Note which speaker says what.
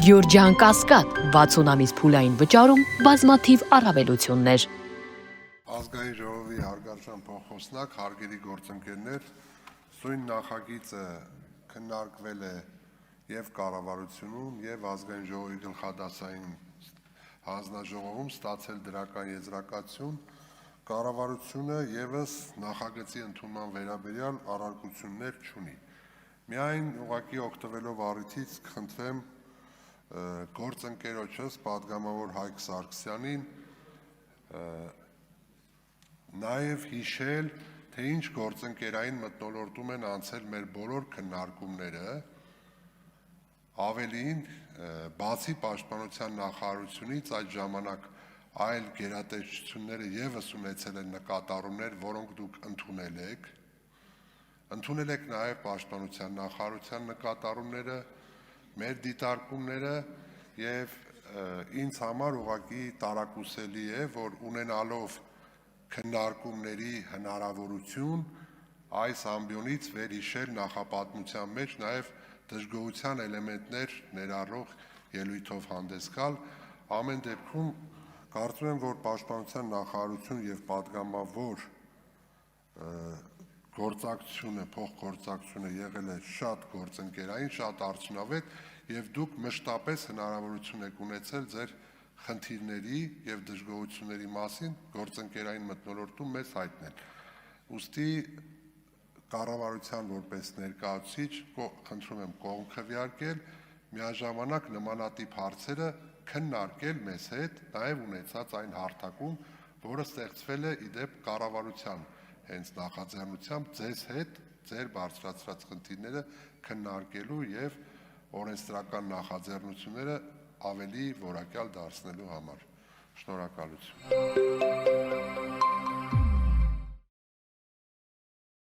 Speaker 1: Գյորջյան Կասկադ 60 ամիս փուլային վճարում բազմաթիվ առավելություններ։
Speaker 2: Ազգային ժողովի հարգարժան փոխոսնակ, հարգելի գործընկերներ, սույն նախագիծը քննարկվել է եւ կառավարությունում եւ ազգային ժողովի գլխադասային հանձնաժողովում ստացել դրական եզրակացություն, կառավարությունը եւս նախագծի ընդունման վերաբերյալ առարկություններ չունի։ Միայն ուղղակի օգտվելով առիթից կխնդրեմ գործընկերոջս պատգամավոր Հայկ Սարգսյանին նաև հիշել, թե ինչ գործընկերային մթնոլորտում են անցել մեր բոլոր քննարկումները, ավելին բացի պաշտպանության նախարարությունից այդ ժամանակ այլ գերատեսչությունները եւս ունեցել են նկատառումներ, որոնք դուք ընդունել եք նաև պաշտպանության նախարարության նկատառումները, մեր դիտարկումները եւ ինձ համար ուղղակի տարակուսելի է, որ ունենալով քննարկումների հնարավորություն այս ամբիոնից վերհիշել նախապատմության մեջ նաև դժգոհության էլեմենտներ ներառող ելույթով հանդես գալ, ամեն դեպքում կարծում եմ, որ պաշտպանության նախարարություն եւ պատգամավոր գործակցությունը, փոխգործակցությունը եղել է շատ գործընկերային, շատ արդյունավետ եւ դուք մշտապես հնարավորություն եք ունեցել ձեր խնդիրների եւ դժգոհությունների մասին գործընկերային մթնոլորտում մեզ հայտնել։ Ուստի կառավարության որպես ներկայացուցիչ խնդրում եմ կողմ քվեարկել, միաժամանակ նմանատիպ հարցերը քննարկել մեզ հետ, նաեւ ունեցած այն հարթակում, որը ստեղծվել է իդեպ կառավարության հենց նախաձեռնությամբ ձեզ հետ ձեր բարձրացրած խնդիրները քննարկելու եւ օրենսդրական նախաձեռնությունները ավելի որակյալ դարձնելու համար։ Շնորհակալություն։